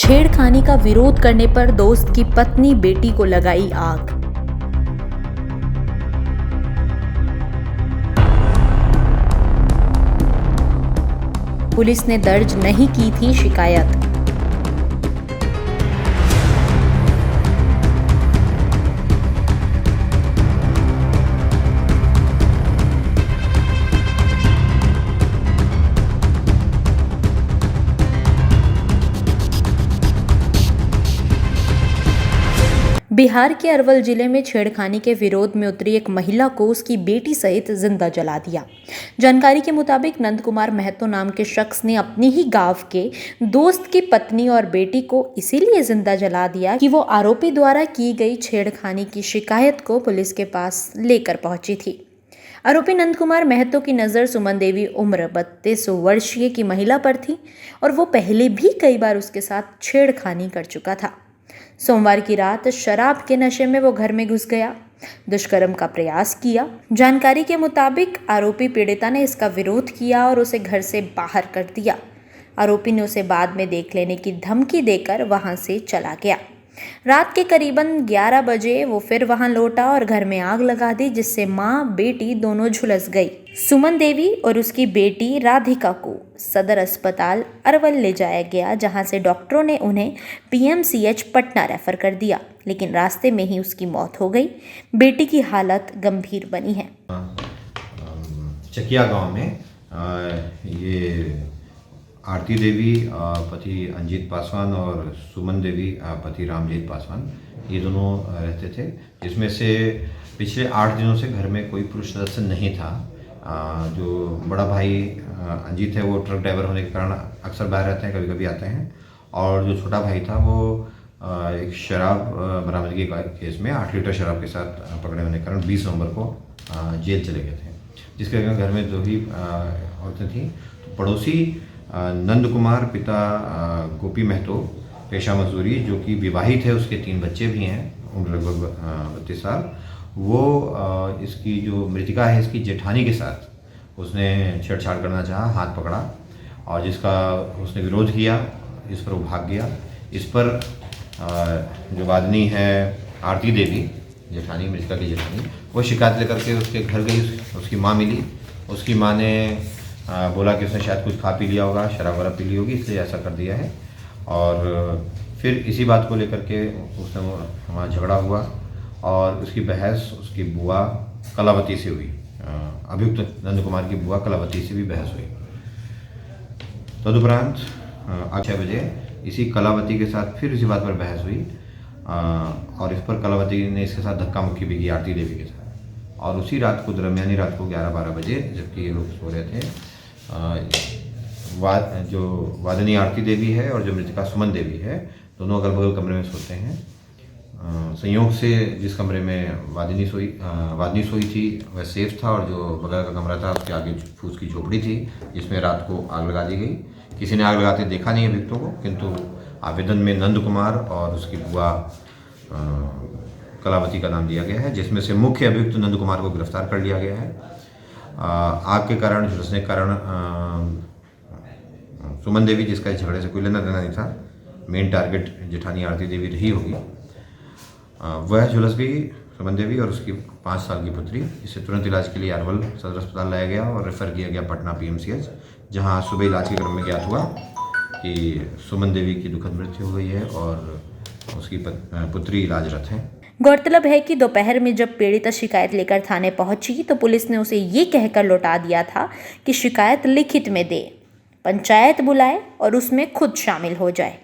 छेड़खानी का विरोध करने पर दोस्त की पत्नी बेटी को लगाई आग। पुलिस ने दर्ज नहीं की थी शिकायत। बिहार के अरवल जिले में छेड़खानी के विरोध में उतरी एक महिला को उसकी बेटी सहित जिंदा जला दिया। जानकारी के मुताबिक नंद कुमार महतो नाम के शख्स ने अपनी ही गांव के दोस्त की पत्नी और बेटी को इसीलिए जिंदा जला दिया कि वो आरोपी द्वारा की गई छेड़खानी की शिकायत को पुलिस के पास लेकर पहुंची थी। आरोपी नंद कुमार महतो की नज़र सुमन देवी उम्र 32 वर्षीय की महिला पर थी और वो पहले भी कई बार उसके साथ छेड़खानी कर चुका था। सोमवार की रात शराब के नशे में वो घर में घुस गया, दुष्कर्म का प्रयास किया। जानकारी के मुताबिक आरोपी पीड़िता ने इसका विरोध किया और उसे घर से बाहर कर दिया। आरोपी ने उसे बाद में देख लेने की धमकी देकर वहां से चला गया। रात के करीबन 11 बजे वो फिर वहां लौटा और घर में आग लगा दी, जिससे माँ बेटी दोनों झुलस गई। सुमन देवी और उसकी बेटी राधिका को सदर अस्पताल अरवल ले जाया गया, जहां से डॉक्टरों ने उन्हें PMCH पटना रेफर कर दिया, लेकिन रास्ते में ही उसकी मौत हो गई। बेटी की हालत गंभीर बनी है। चकिया गांव में ये आरती देवी पति अंजित पासवान और सुमन देवी पति रामजीत पासवान, ये दोनों रहते थे, जिसमें से पिछले 8 दिनों से घर में कोई पुरुष सदस्य नहीं था। जो बड़ा भाई अंजित है वो ट्रक ड्राइवर होने के कारण अक्सर बाहर रहते हैं, कभी कभी आते हैं, और जो छोटा भाई था वो एक शराब बरामदगी केस में 8 लीटर शराब के साथ पकड़े होने के कारण 20 नवंबर को जेल चले गए थे, जिसके कारण घर में 2 ही औरतें थीं। तो पड़ोसी नंद कुमार पिता गोपी महतो पेशा मजदूरी, जो कि विवाहित है, उसके 3 बच्चे भी हैं, उम्र लगभग 32 साल। वो इसकी जो मृतिका है इसकी जेठानी के साथ उसने छेड़छाड़ करना चाहा, हाथ पकड़ा और जिसका उसने विरोध किया, इस पर वो भाग गया। इस पर जो वादनी है आरती देवी, जेठानी, मृतिका की जेठानी, वो शिकायत लेकर के उसके घर गई। उसकी माँ मिली। उसकी माँ ने बोला कि उसने शायद कुछ खा पी लिया होगा, शराब वराब पी ली होगी, इसलिए ऐसा कर दिया है। और फिर इसी बात को लेकर के उसने हमारा झगड़ा हुआ और उसकी बहस उसकी बुआ कलावती से हुई। अभियुक्त नंद कुमार की बुआ कलावती से भी बहस हुई। तदुपरांत 6 बजे इसी कलावती के साथ फिर इसी बात पर बहस हुई और इस पर कलावती ने इसके साथ धक्का मुक्की भी की आरती देवी के साथ। और उसी रात को, दरमियानी रात को 11-12 बजे, जबकि ये लोग सो रहे थे, जो वादनी आरती देवी है और जो मृतिका सुमन देवी है, दोनों अगल बगल कमरे में सोते हैं। संयोग से जिस कमरे में वादनी सोई थी वह सेफ था और जो बगल का कमरा था उसके आगे फूस की झोपड़ी थी, जिसमें रात को आग लगा दी गई। किसी ने आग लगाते देखा नहीं अभियुक्तों को, किंतु आवेदन में नंद कुमार और उसकी बुआ कलावती का नाम दिया गया है, जिसमें से मुख्य अभियुक्त नंद कुमार को गिरफ्तार कर लिया गया है। आग के कारण, झुलसने के कारण सुमन देवी, जिसका इस झगड़े से कोई लेना देना नहीं था, मेन टारगेट जेठानी आरती देवी रही होगी, वह झुलस गई सुमन देवी और उसकी 5 साल की पुत्री। इसे तुरंत इलाज के लिए अरवल सदर अस्पताल लाया गया और रेफर किया गया पटना PMCH, जहां सुबह इलाज के क्रम में ज्ञात हुआ कि सुमन देवी की दुखद मृत्यु हो गई है और उसकी पुत्री इलाजरत है। गौरतलब है कि दोपहर में जब पीड़िता शिकायत लेकर थाने पहुंची तो पुलिस ने उसे ये कहकर लौटा दिया था कि शिकायत लिखित में दे, पंचायत बुलाए और उसमें खुद शामिल हो जाए।